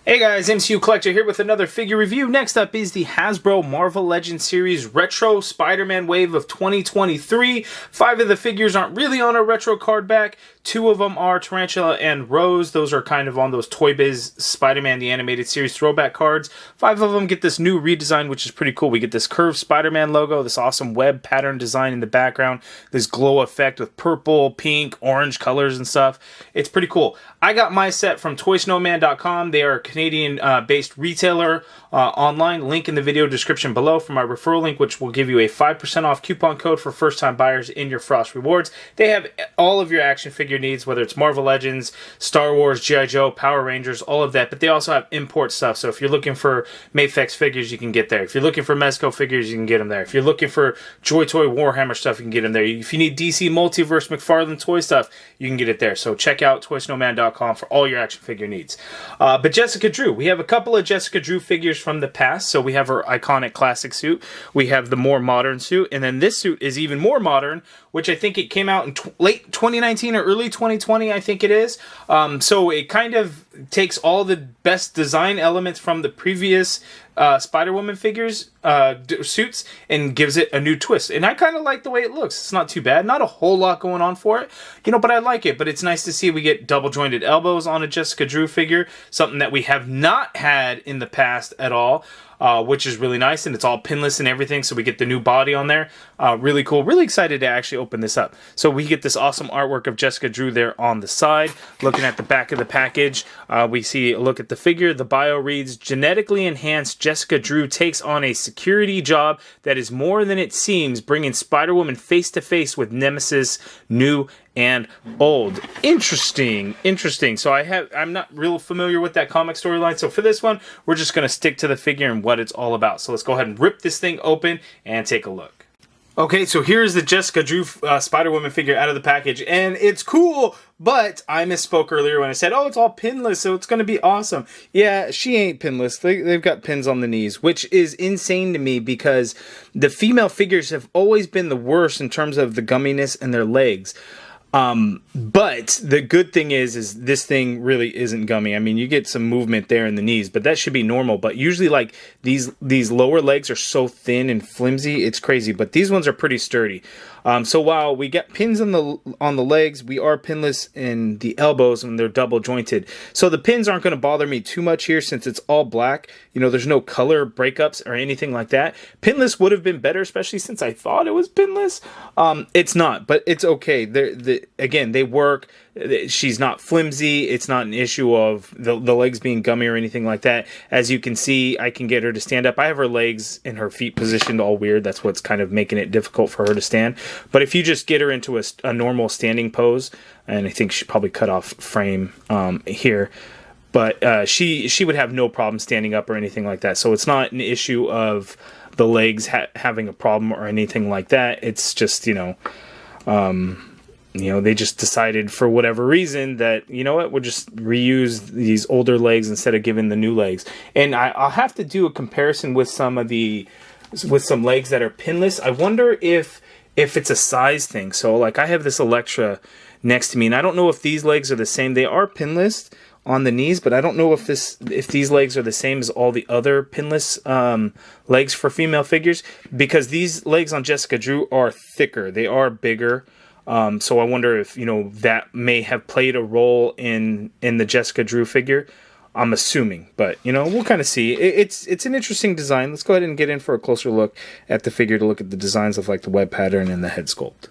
Hey guys, MCU Collector here with another figure review. Next up is the Hasbro Marvel Legends Series Retro Spider-Man Wave of 2023. 5 of the figures aren't really on a retro card back. 2 of them are Tarantula and Rose. Those are kind of on those Toy Biz Spider-Man the Animated Series throwback cards. 5 of them get this new redesign, which is pretty cool. We get this curved Spider-Man logo, this awesome web pattern design in the background, this glow effect with purple, pink, orange colors and stuff. It's pretty cool. I got my set from ToySnowman.com. They are a Canadian-based retailer online. Link in the video description below for my referral link, which will give you a 5% off coupon code for first-time buyers in your Frost Rewards. They have all of your action figure needs, whether it's Marvel Legends, Star Wars, G.I. Joe, Power Rangers, all of that. But they also have import stuff. So if you're looking for Mafex figures, you can get there. If you're looking for Mezco figures, you can get them there. If you're looking for Joy Toy Warhammer stuff, you can get them there. If you need DC Multiverse McFarlane toy stuff, you can get it there. So check out ToySnowman.com for all your action figure needs. But Jessica Drew, we have a couple of Jessica Drew figures from the past. So we have her iconic classic suit. We have the more modern suit. And then this suit is even more modern, which I think it came out in late 2019 or early 2020, I think it is. So it kind of takes all the best design elements from the previous Spider-Woman figures, suits, and gives it a new twist. And I kind of like the way it looks. It's not too bad. Not a whole lot going on for it, but I like it. But it's nice to see we get double-jointed elbows on a Jessica Drew figure, something that we have not had in the past at all. Which is really nice, and it's all pinless and everything, so we get the new body on there. Really cool. Really excited to actually open this up. So we get this awesome artwork of Jessica Drew there on the side. Looking at the back of the package, we see a look at the figure. The bio reads, genetically enhanced Jessica Drew takes on a security job that is more than it seems, bringing Spider-Woman face-to-face with Nemesis, new and old. Interesting. So I'm not real familiar with that comic storyline. So for this one, we're just going to stick to the figure and what it's all about. So let's go ahead and rip this thing open and take a look. Okay, so here's the Jessica Drew Spider-Woman figure out of the package, and it's cool, but I misspoke earlier when I said, oh, it's all pinless, so it's going to be awesome. Yeah, she ain't pinless. They've got pins on the knees, which is insane to me because the female figures have always been the worst in terms of the gumminess and their legs. But the good thing is this thing really isn't gummy. I mean, you get some movement there in the knees, but that should be normal. But usually, like, these lower legs are so thin and flimsy, it's crazy. But these ones are pretty sturdy. So while we get pins on the legs, we are pinless in the elbows when they're double jointed. So the pins aren't going to bother me too much here since it's all black. There's no color breakups or anything like that. Pinless would have been better, especially since I thought it was pinless. It's not, but it's okay. Again, they work. She's not flimsy. It's not an issue of the legs being gummy or anything like that. As you can see, I can get her to stand up. I have her legs and her feet positioned all weird. That's what's kind of making it difficult for her to stand. But if you just get her into a normal standing pose, and I think she probably cut off frame here, but she would have no problem standing up or anything like that. So it's not an issue of the legs having a problem or anything like that. It's just, they just decided for whatever reason that, we'll just reuse these older legs instead of giving the new legs. And I'll have to do a comparison with some legs that are pinless. I wonder if it's a size thing. So like I have this Elektra next to me, and I don't know if these legs are the same. They are pinless on the knees, but I don't know if these legs are the same as all the other pinless legs for female figures, because these legs on Jessica Drew are thicker. They are bigger. So I wonder if, that may have played a role in the Jessica Drew figure. I'm assuming, but, we'll kind of see. It's an interesting design. Let's go ahead and get in for a closer look at the figure to look at the designs of like the web pattern and the head sculpt.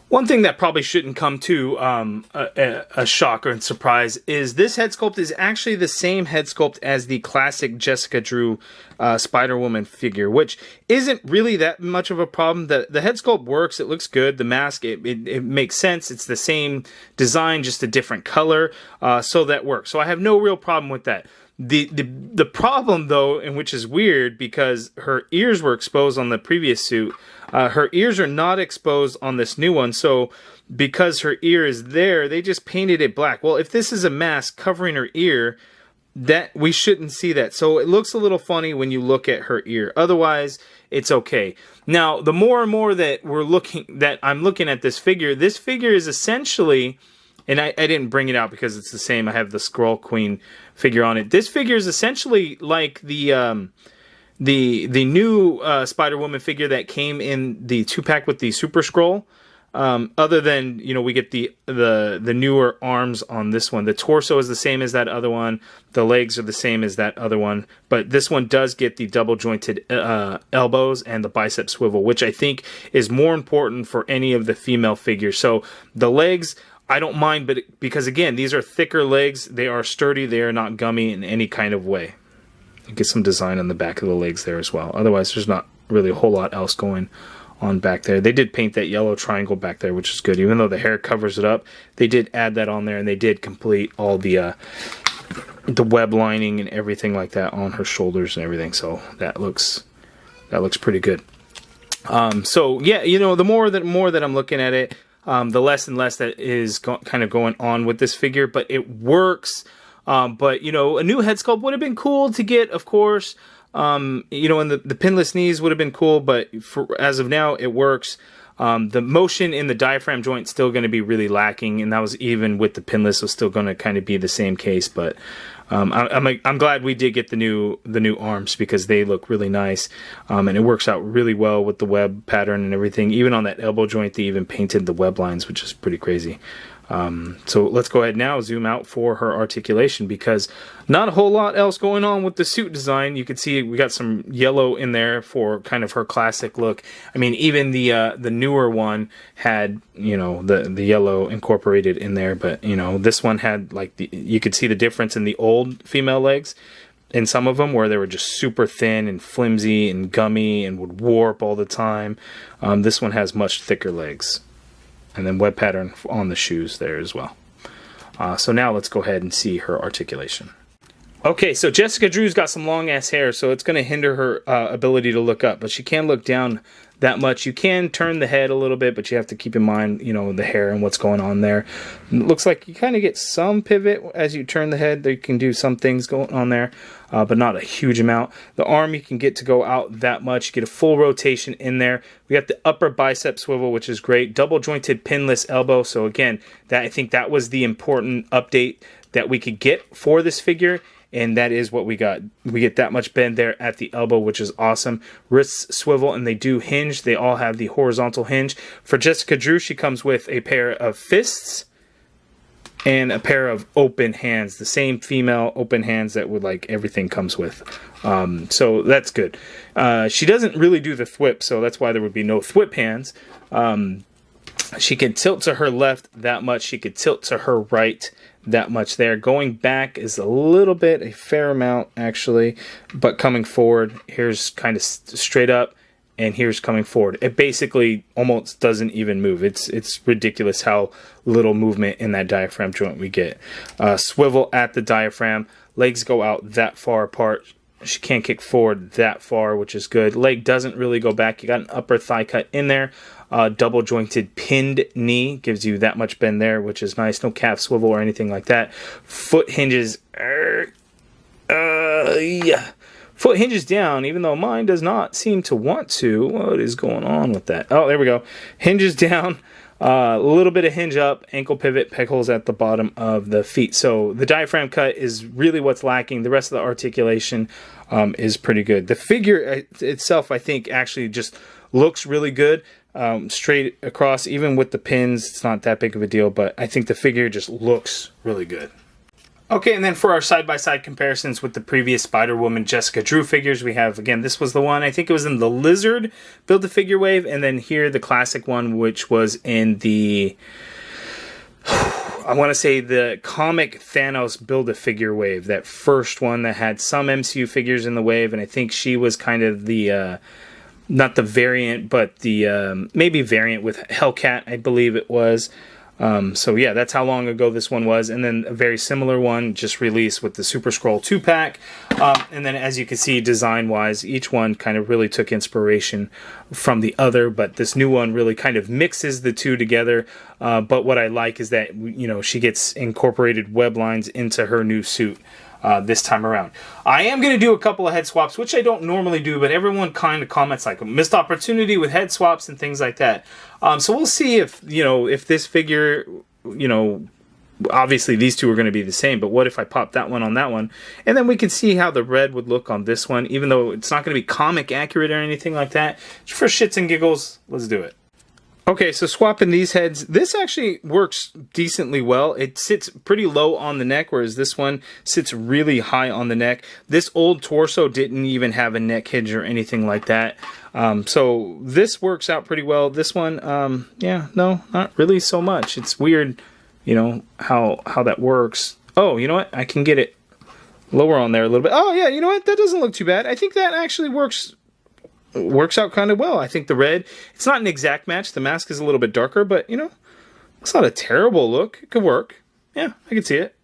One thing that probably shouldn't come to a shock or surprise is this head sculpt is actually the same head sculpt as the classic Jessica Drew Spider-Woman figure, which isn't really that much of a problem. The head sculpt works. It looks good. The mask, it makes sense. It's the same design, just a different color, so that works. So I have no real problem with that. The problem, though, and which is weird because her ears were exposed on the previous suit, her ears are not exposed on this new one. So because her ear is there, they just painted it black. Well, if this is a mask covering her ear, that we shouldn't see that. So it looks a little funny when you look at her ear. Otherwise, it's okay. Now, the more and more that I'm looking at this figure is essentially And I didn't bring it out because it's the same. I have the Skrull Queen figure on it. This figure is essentially like the new Spider-Woman figure that came in the 2-pack with the Super Skrull. Other than, you know, we get the newer arms on this one. The torso is the same as that other one. The legs are the same as that other one. But this one does get the double jointed elbows and the bicep swivel, which I think is more important for any of the female figures. So the legs, I don't mind, but because again, these are thicker legs. They are sturdy. They are not gummy in any kind of way. You get some design on the back of the legs there as well. Otherwise, there's not really a whole lot else going on back there. They did paint that yellow triangle back there, which is good. Even though the hair covers it up, they did add that on there, and they did complete all the web lining and everything like that on her shoulders and everything. So that looks pretty good. So yeah, you know, the more that I'm looking at it, the less and less that is kind of going on with this figure, but it works. But you know, a new head sculpt would have been cool to get, of course. You know, and the pinless knees would have been cool, but as of now, it works. The motion in the diaphragm joint still going to be really lacking, and that was even with the pinless, was still going to kind of be the same case. But I'm glad we did get the new arms because they look really nice, and it works out really well with the web pattern and everything. Even on that elbow joint, they even painted the web lines, which is pretty crazy. So let's go ahead now, zoom out for her articulation, because not a whole lot else going on with the suit design. You can see we got some yellow in there for kind of her classic look. I mean, even the newer one had, you know, the yellow incorporated in there, but you know, this one had like you could see the difference in the old female legs. In some of them where they were just super thin and flimsy and gummy and would warp all the time. This one has much thicker legs. And then web pattern on the shoes there as well. So now let's go ahead and see her articulation. Okay, so Jessica Drew's got some long ass hair, so it's going to hinder her ability to look up, but she can look down that much. You can turn the head a little bit, but you have to keep in mind, you know, the hair and what's going on there. It looks like you kind of get some pivot as you turn the head. You can do some things going on there, but not a huge amount. The arm you can get to go out that much. You get a full rotation in there. We got the upper bicep swivel, which is great. Double jointed pinless elbow. So again, I think that was the important update that we could get for this figure. And that is what we got. We get that much bend there at the elbow, which is awesome. Wrists swivel, and they do hinge. They all have the horizontal hinge. For Jessica Drew, she comes with a pair of fists and a pair of open hands. The same female open hands that would like everything comes with. So that's good. She doesn't really do the thwip, so that's why there would be no thwip hands. She can tilt to her left that much. She could tilt to her right that much there. Going back is a fair amount actually, but coming forward, here's kind of straight up, and here's coming forward. It basically almost doesn't even move. It's ridiculous how little movement in that diaphragm joint we get. Swivel at the diaphragm, legs go out that far apart. She can't kick forward that far, which is good. Leg doesn't really go back. You got an upper thigh cut in there. Double jointed pinned knee gives you that much bend there, which is nice. No calf swivel or anything like that. Foot hinges. Yeah. Foot hinges down, even though mine does not seem to want to. What is going on with that? Oh, there we go. Hinges down. A little bit of hinge up, ankle pivot, peg holes at the bottom of the feet. So the diaphragm cut is really what's lacking. The rest of the articulation is pretty good. The figure itself, I think, actually just looks really good. Straight across, even with the pins, it's not that big of a deal, but I think the figure just looks really good. Okay, and then for our side-by-side comparisons with the previous Spider-Woman Jessica Drew figures, we have, again, this was the one, I think it was in the Lizard Build-A-Figure wave, and then here the classic one, which was in the, I want to say the comic Thanos Build-A-Figure wave, that first one that had some MCU figures in the wave, and I think she was kind of the, not the variant, but the maybe variant with Hellcat, I believe it was. So yeah, that's how long ago this one was. And then a very similar one just released with the Super Skrull 2-pack. And then as you can see, design-wise, each one kind of really took inspiration from the other, but this new one really kind of mixes the two together. But what I like is that, you know, she gets incorporated web lines into her new suit. This time around. I am going to do a couple of head swaps, which I don't normally do, but everyone kind of comments like a missed opportunity with head swaps and things like that. So we'll see if, you know, if this figure, you know, obviously these two are going to be the same, but what if I pop that one on that one? And then we can see how the red would look on this one, even though it's not going to be comic accurate or anything like that. Just for shits and giggles, let's do it. Okay, so swapping these heads, this actually works decently well. It sits pretty low on the neck, whereas this one sits really high on the neck. This old torso didn't even have a neck hinge or anything like that. So this works out pretty well. This one, yeah, no, not really so much. It's weird, you know, how that works. Oh, you know what? I can get it lower on there a little bit. Oh, yeah, you know what? That doesn't look too bad. I think that actually works out kind of well. I think the red, it's not an exact match. The mask is a little bit darker, but, you know, it's not a terrible look. It could work. Yeah, I can see it.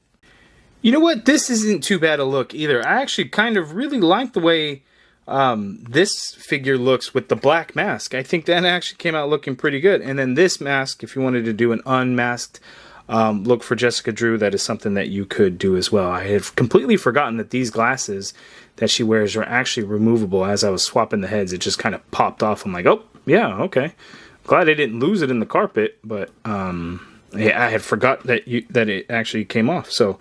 You know what? This isn't too bad a look either. I actually kind of really like the way this figure looks with the black mask. I think that actually came out looking pretty good. And then this mask, if you wanted to do an unmasked look for Jessica Drew, that is something that you could do as well. I had completely forgotten that these glasses that she wears are actually removable. As I was swapping the heads, it just kind of popped off. I'm like, oh, yeah, okay. Glad I didn't lose it in the carpet, but yeah, I had forgot that it actually came off. So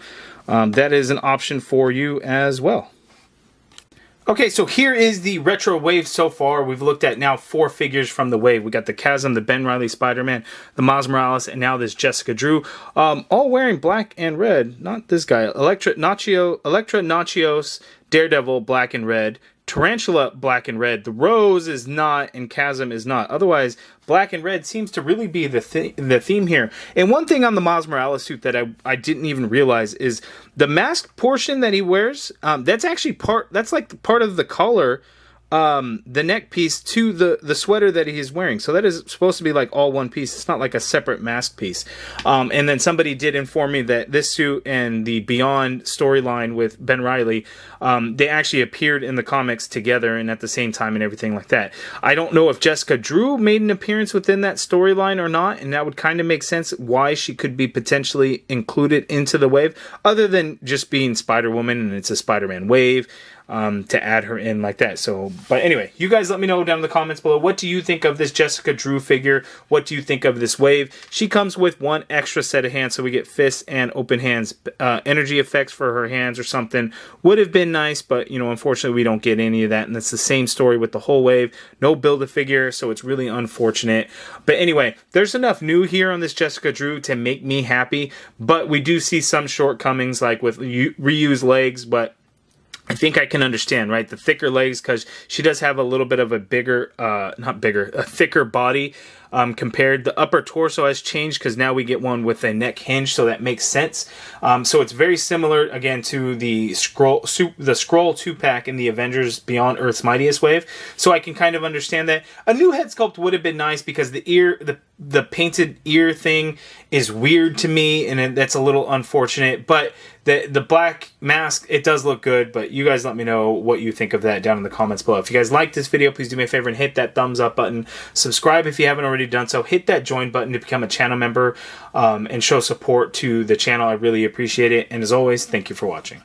that is an option for you as well. Okay, so here is the retro wave so far. We've looked at now 4 figures from the wave. We got the Chasm, the Ben Reilly Spider-Man, the Miles Morales, and now this Jessica Drew. All wearing black and red. Not this guy. Electra Nachios, Daredevil, black and red. Tarantula, black and red. The Rose is not, and Chasm is not. Otherwise, black and red seems to really be the theme here. And one thing on the Miles Morales suit that I didn't even realize is the mask portion that he wears. That's actually that's like part of the collar, the neck piece to the sweater that he's wearing. So that is supposed to be like all one piece. It's not like a separate mask piece. And then somebody did inform me that this suit and the Beyond storyline with Ben Reilly, they actually appeared in the comics together and at the same time and everything like that. I don't know if Jessica Drew made an appearance within that storyline or not, and that would kind of make sense why she could be potentially included into the wave, other than just being Spider-Woman and it's a Spider-Man wave. To add her in like that. So, but anyway, you guys let me know down in the comments below. What do you think of this Jessica Drew figure? What do you think of this wave? She comes with 1 extra set of hands, so we get fists and open hands. Energy effects for her hands or something would have been nice, but, you know, unfortunately we don't get any of that, and it's the same story with the whole wave. No Build-A-Figure, so it's really unfortunate. But anyway, there's enough new here on this Jessica Drew to make me happy, but we do see some shortcomings, like with reused legs, but I think I can understand, right? The thicker legs, because she does have a little bit of a bigger, a thicker body compared. The upper torso has changed because now we get one with a neck hinge, so that makes sense. So it's very similar, again, to the Skrull 2-pack in the Avengers Beyond Earth's Mightiest wave. So I can kind of understand that. A new head sculpt would have been nice because the painted ear thing is weird to me, and that's a little unfortunate. But the black mask, it does look good, but you guys let me know what you think of that down in the comments below. If you guys like this video, please do me a favor and hit that thumbs up button. Subscribe if you haven't already done so. Hit that join button to become a channel member and show support to the channel. I really appreciate it. And as always, thank you for watching.